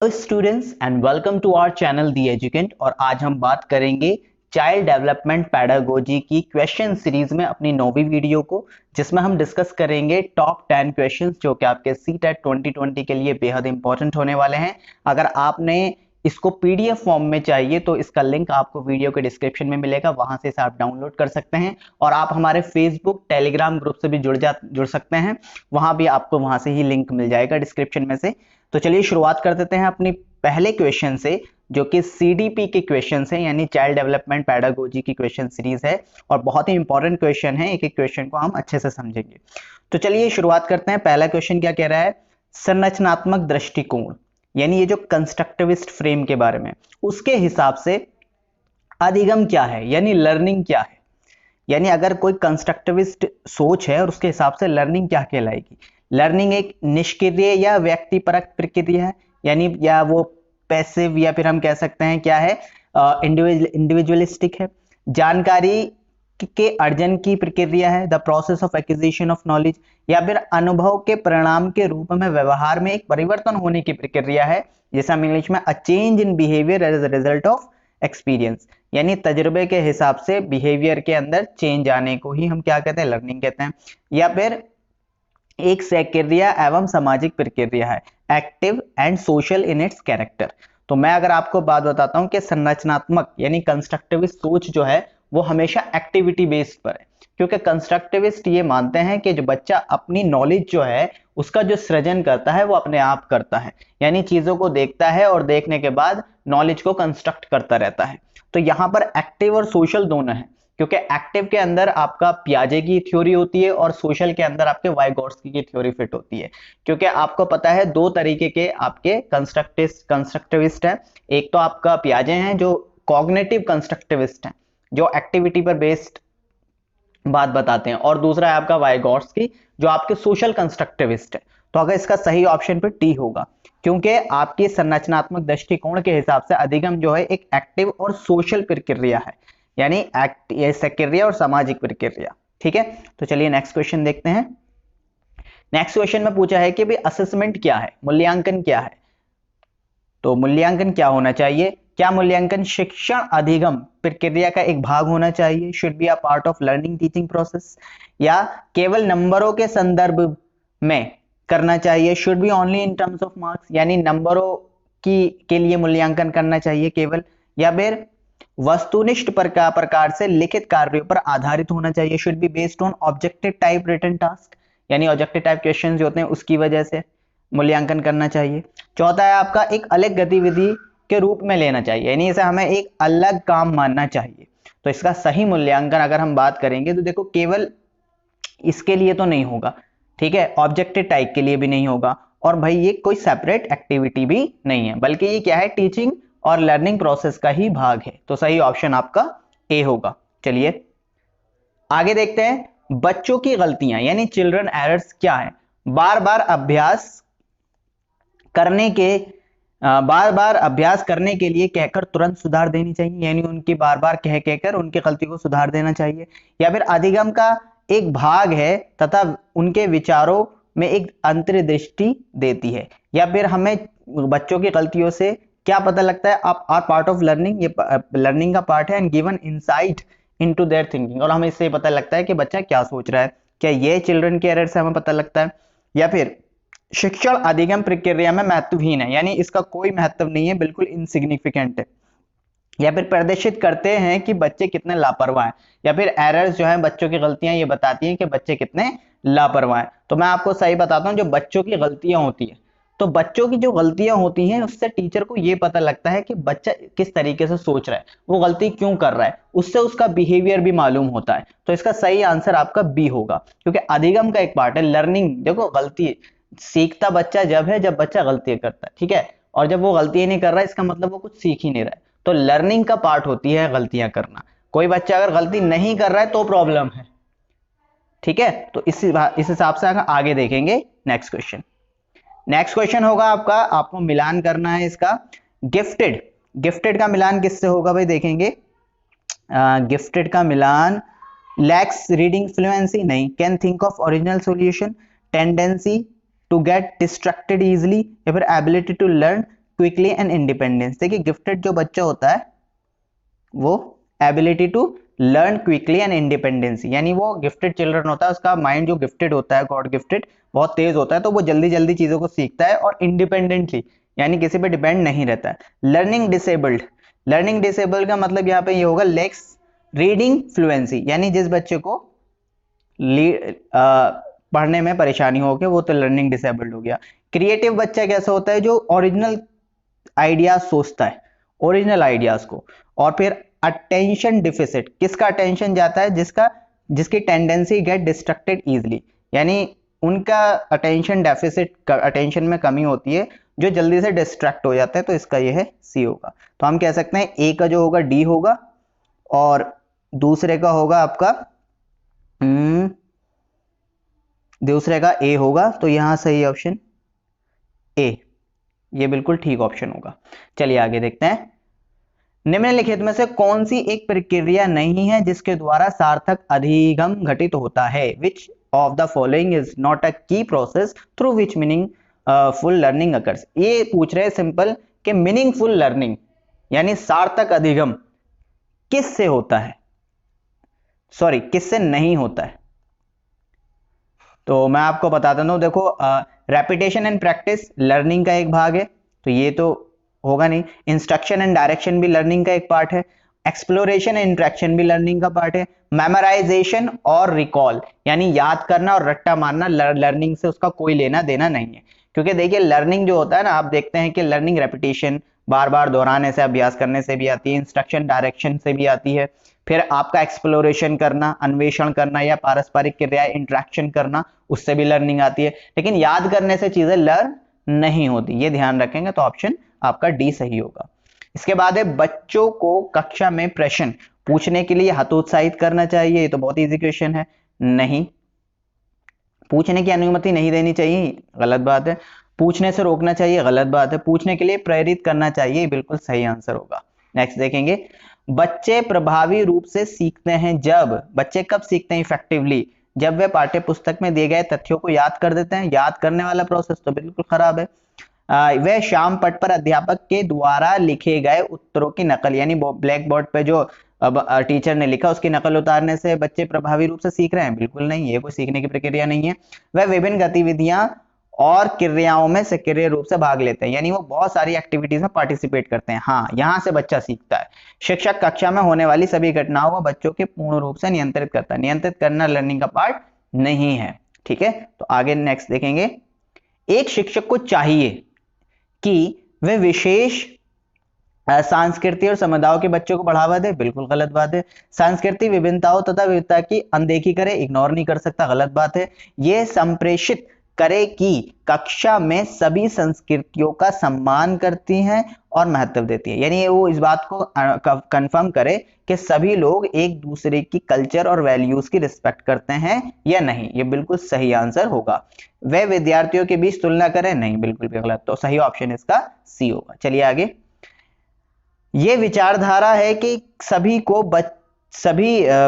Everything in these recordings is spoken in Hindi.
Hello students and welcome to our channel the Educant. और आज हम बात करेंगे चाइल्ड डेवलपमेंट पैडागोजी की क्वेश्चन सीरीज में अपनी 9वीं वीडियो को, जिसमें हम डिस्कस करेंगे टॉप 10 क्वेश्चंस जो कि आपके सीटेट 2020 के लिए बेहद इंपॉर्टेंट होने वाले हैं। अगर आपने इसको पीडीएफ फॉर्म में चाहिए तो इसका लिंक आपको वीडियो के डिस्क्रिप्शन में मिलेगा, वहां से इसे आप डाउनलोड कर सकते हैं। और आप हमारे फेसबुक टेलीग्राम ग्रुप से भी जुड़ सकते हैं, वहां भी आपको वहां से ही लिंक मिल जाएगा डिस्क्रिप्शन में से। तो चलिए शुरुआत कर देते हैं अपनी पहले क्वेश्चन से, जो कि सीडीपी के क्वेश्चन है, यानी चाइल्ड डेवलपमेंट पैडागोजी की क्वेश्चन सीरीज है और बहुत ही इंपॉर्टेंट क्वेश्चन है। एक एक क्वेश्चन को हम अच्छे से समझेंगे। तो चलिए शुरुआत करते हैं। पहला क्वेश्चन क्या कह रहा है? संरचनात्मक दृष्टिकोण, यानी ये जो कंस्ट्रक्टिविस्ट फ्रेम के बारे में, उसके हिसाब से अधिगम क्या है, यानी लर्निंग क्या है। यानी अगर कोई कंस्ट्रक्टिविस्ट सोच है और उसके हिसाब से लर्निंग क्या कहलाएगी। लर्निंग एक निष्क्रिय या व्यक्तिपरक प्रक्रिया है, यानी या वो पैसिव, या फिर हम कह सकते हैं क्या है, इंडिविजुअलिस्टिक है। जानकारी के अर्जन की प्रक्रिया है, the process of acquisition of knowledge, या फिर अनुभव के परिणाम के रूप में व्यवहार में एक परिवर्तन होने की प्रक्रिया है, जैसे हम इंग्लिश में a change in behaviour as a result of experience. यानी तजुर्बे के हिसाब से बिहेवियर के अंदर चेंज आने को ही हम क्या कहते हैं, लर्निंग कहते हैं। या फिर एक सक्रिय एवं सामाजिक प्रक्रिया है, active and social in its character. तो मैं अगर आपको बात बताता हूं कि संरचनात्मक यानी कंस्ट्रक्टिविस्ट सोच जो है वो हमेशा एक्टिविटी बेस्ड पर है, क्योंकि कंस्ट्रक्टिविस्ट ये मानते हैं कि जो बच्चा अपनी नॉलेज जो है उसका जो सृजन करता है वो अपने आप करता है, यानी चीजों को देखता है और देखने के बाद नॉलेज को कंस्ट्रक्ट करता रहता है। तो यहाँ पर एक्टिव और सोशल दोनों है, क्योंकि एक्टिव के अंदर आपका पियाजे की थ्योरी होती है और सोशल के अंदर आपके वाइगोट्स्की की थ्योरी फिट होती है। क्योंकि आपको पता है दो तरीके के आपके कंस्ट्रक्टिविस्ट हैं। एक तो आपका पियाजे हैं जो कॉग्निटिव कंस्ट्रक्टिविस्ट हैं, जो एक्टिविटी पर बेस्ड बात बताते हैं, और दूसरा है आपका वाइगोट्स्की जो आपके सोशल कंस्ट्रक्टिविस्ट है। तो अगर इसका सही ऑप्शन पे टी होगा, क्योंकि आपकी संरचनात्मक दृष्टिकोण के हिसाब से अधिगम जो है एक एक्टिव और सोशल प्रक्रिया है, यानी सक्रिय और सामाजिक प्रक्रिया। ठीक है, तो चलिए नेक्स्ट क्वेश्चन देखते हैं। नेक्स्ट क्वेश्चन में पूछा है कि भाई असेसमेंट क्या है, मूल्यांकन क्या है। तो मूल्यांकन क्या होना चाहिए? क्या मूल्यांकन शिक्षण अधिगम प्रक्रिया का एक भाग होना चाहिए, should be a part of learning teaching process, या केवल नंबरों के संदर्भ में करना चाहिए, should B only in terms of marks, यानी नंबरों के लिए मूल्यांकन करना चाहिए केवल, या फिर वस्तुनिष्ठ प्रकार से लिखित कार्यों पर आधारित होना चाहिए, should be based on objective type written task, यानी ऑब्जेक्टिव टाइप क्वेश्चन जो होते हैं उसकी वजह से मूल्यांकन करना चाहिए। चौथा है आपका एक अलग गतिविधि के रूप में लेना चाहिए, यानी इसे हमें एक अलग काम मानना चाहिए। तो इसका सही मूल्यांकन अगर हम बात करेंगे तो देखो केवल इसके लिए तो नहीं होगा, ठीक है, ऑब्जेक्टिव टाइप के लिए भी नहीं होगा, और भाई ये कोई सेपरेट एक्टिविटी भी नहीं है, बल्कि ये क्या है, टीचिंग और लर्निंग प्रोसेस का ही भाग है। तो सही ऑप्शन आपका ए होगा। चलिए आगे देखते हैं। बच्चों की गलतियां यानी चिल्ड्रन एरर्स क्या है? बार बार अभ्यास करने के लिए कहकर तुरंत सुधार देनी चाहिए, यानी उनकी बार बार कहकर उनकी गलती को सुधार देना चाहिए, या फिर अधिगम का एक भाग है तथा उनके विचारों में एक अंतर्दृष्टि देती है, या फिर हमें बच्चों की गलतियों से क्या पता लगता है, आप आर पार्ट ऑफ लर्निंग, ये लर्निंग का पार्ट है, and given insight into their thinking, और हमें इससे पता लगता है कि बच्चा क्या सोच रहा है। क्या ये चिल्ड्रन के एरर से हमें पता लगता है? या फिर शिक्षण अधिगम प्रक्रिया में महत्वहीन है, यानी इसका कोई महत्व नहीं है, बिल्कुल इनसिग्निफिकेंट है, या फिर प्रदर्शित करते हैं कि बच्चे कितने लापरवाह हैं, या फिर एरर्स जो है बच्चों की गलतियां ये बताती हैं कि बच्चे कितने लापरवाह हैं। तो मैं आपको सही बताता हूं, जो बच्चों की गलतियां होती है, तो बच्चों की जो गलतियां होती हैं उससे टीचर को ये पता लगता है कि बच्चा किस तरीके से सोच रहा है, वो गलती क्यों कर रहा है, उससे उसका बिहेवियर भी मालूम होता है। तो इसका सही आंसर आपका बी होगा, क्योंकि अधिगम का एक पार्ट है लर्निंग। देखो गलती सीखता बच्चा जब है जब बच्चा गलती करता है, ठीक है, और जब वो गलती नहीं कर रहा है इसका मतलब वो कुछ सीख ही नहीं रहा है। तो लर्निंग का पार्ट होती है गलतियां करना। कोई बच्चा अगर गलती नहीं कर रहा है तो प्रॉब्लम है, ठीक है। तो इस हिसाब से आगे देखेंगे नेक्स्ट क्वेश्चन। नेक्स्ट क्वेश्चन होगा आपको मिलान करना है इसका। गिफ्टेड का मिलान किससे होगा भाई? देखेंगे गिफ्टेड का मिलान लैक्स रीडिंग फ्लुएंसी, नहीं, can think of original solution, tendency to get distracted easily, या फिर ability to learn quickly and independence. देखिए गिफ्टेड जो बच्चा होता है वो ability to learn quickly and independence, यानी वो गिफ्टेड चिल्ड्रन होता है, उसका माइंड जो गिफ्टेड होता है, गॉड गिफ्टेड, बहुत तेज होता है, तो वो जल्दी जल्दी चीजों को सीखता है और इंडिपेंडेंटली यानी किसी पे डिपेंड नहीं रहता है। लर्निंग डिसेबल्ड, लर्निंग डिसेबल्ड का मतलब यहाँ पे ये होगा लेक्स रीडिंग फ्लुएंसी, यानी जिस बच्चे को पढ़ने में परेशानी हो गया वो तो लर्निंग डिसेबल्ड हो गया। क्रिएटिव बच्चा कैसा होता है, जो ओरिजिनल आइडियाज सोचता है, ओरिजिनल आइडियाज को। और फिर अटेंशन डिफिसिट, किसका अटेंशन जाता है, जिसकी टेंडेंसी गेट डिस्ट्रक्टेड इजिली, यानी उनका अटेंशन डेफिसिट, अटेंशन में कमी होती है, जो जल्दी से डिस्ट्रैक्ट हो जाता है, तो इसका यह है सी होगा। तो हम कह सकते हैं ए का जो होगा डी होगा और दूसरे का होगा आपका दूसरे का ए होगा, तो यहां सही ऑप्शन ए, ये बिल्कुल ठीक ऑप्शन होगा। चलिए आगे देखते हैं। निम्नलिखित में से कौन सी एक प्रक्रिया नहीं है जिसके द्वारा सार्थक अधिगम घटित होता है? Which of the following is not a key process through which meaningful learning occurs. ये पूछ रहे हैं सिंपल कि मीनिंगफुल लर्निंग यानी सार्थक अधिगम किससे होता है, सॉरी किससे नहीं होता है। तो मैं आपको बताता हूं, देखो रेपिटेशन एंड प्रैक्टिस लर्निंग का एक भाग है, तो ये तो होगा नहीं। इंस्ट्रक्शन एंड डायरेक्शन भी लर्निंग का एक पार्ट है। एक्सप्लोरेशन एंड इंट्रैक्शन भी लर्निंग का पार्ट है। मेमोराइजेशन और रिकॉल यानी याद करना और रट्टा मारना लर्निंग से उसका कोई लेना देना नहीं है, क्योंकि देखिए लर्निंग जो होता है ना, आप देखते हैं कि लर्निंग रेपिटेशन, बार बार दोहराने से, अभ्यास करने से भी आती है, इंस्ट्रक्शन डायरेक्शन से भी आती है, फिर आपका एक्सप्लोरेशन करना, अन्वेषण करना या पारस्परिक क्रिया इंटरेक्शन करना, उससे भी लर्निंग आती है। लेकिन याद करने से चीजें लर्न नहीं होती, ये ध्यान रखेंगे, तो ऑप्शन आपका डी सही होगा। इसके बाद है बच्चों को कक्षा में प्रश्न पूछने के लिए हतोत्साहित करना चाहिए, ये तो बहुत इजी क्वेश्चन है। नहीं, पूछने की अनुमति नहीं देनी चाहिए, गलत बात है। पूछने से रोकना चाहिए, गलत बात है। पूछने के लिए प्रेरित करना चाहिए, बिल्कुल सही आंसर होगा। नेक्स्ट देखेंगे, बच्चे प्रभावी रूप से सीखते हैं जब, बच्चे कब सीखते हैं इफेक्टिवली, जब वे पाठ्य पुस्तक में दिए गए तथ्यों को याद कर देते हैं। याद करने वाला प्रोसेस तो बिल्कुल खराब है। वह शाम पट पर अध्यापक के द्वारा लिखे गए उत्तरों की नकल, यानी ब्लैक बोर्ड पे जो अब टीचर ने लिखा उसकी नकल उतारने से बच्चे प्रभावी रूप से सीख रहे हैं, बिल्कुल नहीं, ये कोई सीखने की प्रक्रिया नहीं है। वह विभिन्न गतिविधियां और क्रियाओं में सक्रिय रूप से भाग लेते हैं, यानी वो बहुत सारी एक्टिविटीज में पार्टिसिपेट करते हैं। हाँ, यहां से बच्चा सीखता है। शिक्षक कक्षा में होने वाली सभी घटनाओं को बच्चों के पूर्ण रूप से नियंत्रित करता है। नियंत्रित करना लर्निंग का पार्ट नहीं है, ठीक है। तो आगे नेक्स्ट देखेंगे, एक शिक्षक को चाहिए कि वे विशेष सांस्कृतिक और समुदायों के बच्चों को बढ़ावा दे, बिल्कुल गलत बात है। सांस्कृतिक विभिन्नताओं तथा विविधता की अनदेखी करे, इग्नोर नहीं कर सकता, गलत बात है। यह संप्रेषित करे कि कक्षा में सभी संस्कृतियों का सम्मान करती हैं और महत्व देती है, यानी वो इस बात को कंफर्म करे कि सभी लोग एक दूसरे की कल्चर और वैल्यूज की रिस्पेक्ट करते हैं या नहीं, ये बिल्कुल सही आंसर होगा। वे विद्यार्थियों के बीच तुलना करें, नहीं, बिल्कुल भी गलत, तो सही ऑप्शन इसका सी होगा। चलिए आगे, ये विचारधारा है कि सभी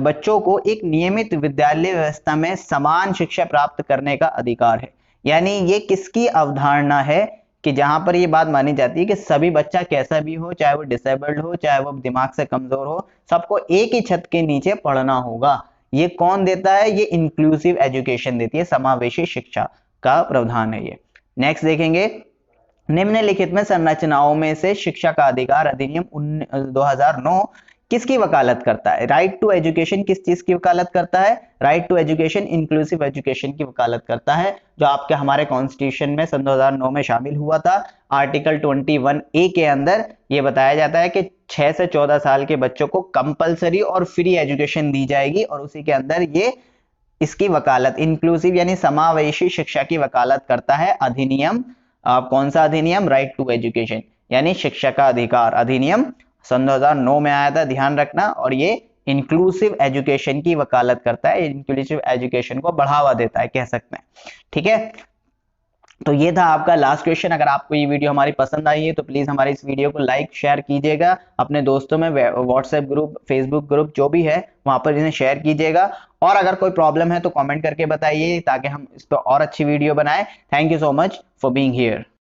बच्चों को एक नियमित विद्यालय व्यवस्था में समान शिक्षा प्राप्त करने का अधिकार है, यानी ये किसकी अवधारणा है कि जहां पर ये बात मानी जाती है कि सभी बच्चा कैसा भी हो, चाहे वो डिसेबल्ड हो, चाहे वो दिमाग से कमजोर हो, सबको एक ही छत के नीचे पढ़ना होगा। ये कौन देता है? ये इंक्लूसिव एजुकेशन देती है, समावेशी शिक्षा का प्रावधान है ये। नेक्स्ट देखेंगे, निम्नलिखित में संरचनाओं में से शिक्षा का अधिकार अधिनियम 2009 किसकी वकालत करता है? राइट टू एजुकेशन किस चीज की वकालत करता है? Right to education inclusive education की वकालत करता है, जो आपके हमारे कॉन्स्टिट्यूशन में सन 2009 में शामिल हुआ था। आर्टिकल 21A के अंदर ये बताया जाता है कि 6 से 14 साल के बच्चों को कंपलसरी और फ्री एजुकेशन दी जाएगी, और उसी के अंदर ये इसकी वकालत इंक्लूसिव यानी समावेशी शिक्षा की वकालत करता है अधिनियम। कौन सा अधिनियम? राइट टू एजुकेशन यानी शिक्षा का अधिकार अधिनियम सन 2009 में आया था, ध्यान रखना। और ये इंक्लूसिव एजुकेशन की वकालत करता है, इंक्लूसिव एजुकेशन को बढ़ावा देता है, कह सकते हैं, ठीक है। तो ये था आपका लास्ट क्वेश्चन। अगर आपको ये वीडियो हमारी पसंद आई है तो प्लीज हमारे इस वीडियो को लाइक शेयर कीजिएगा, अपने दोस्तों में व्हाट्सएप ग्रुप, फेसबुक ग्रुप जो भी है वहां पर इन्हें शेयर कीजिएगा। और अगर कोई प्रॉब्लम है तो कमेंट करके बताइए ताकि हम इस पर और अच्छी वीडियो बनाएं। Thank you so much for being here.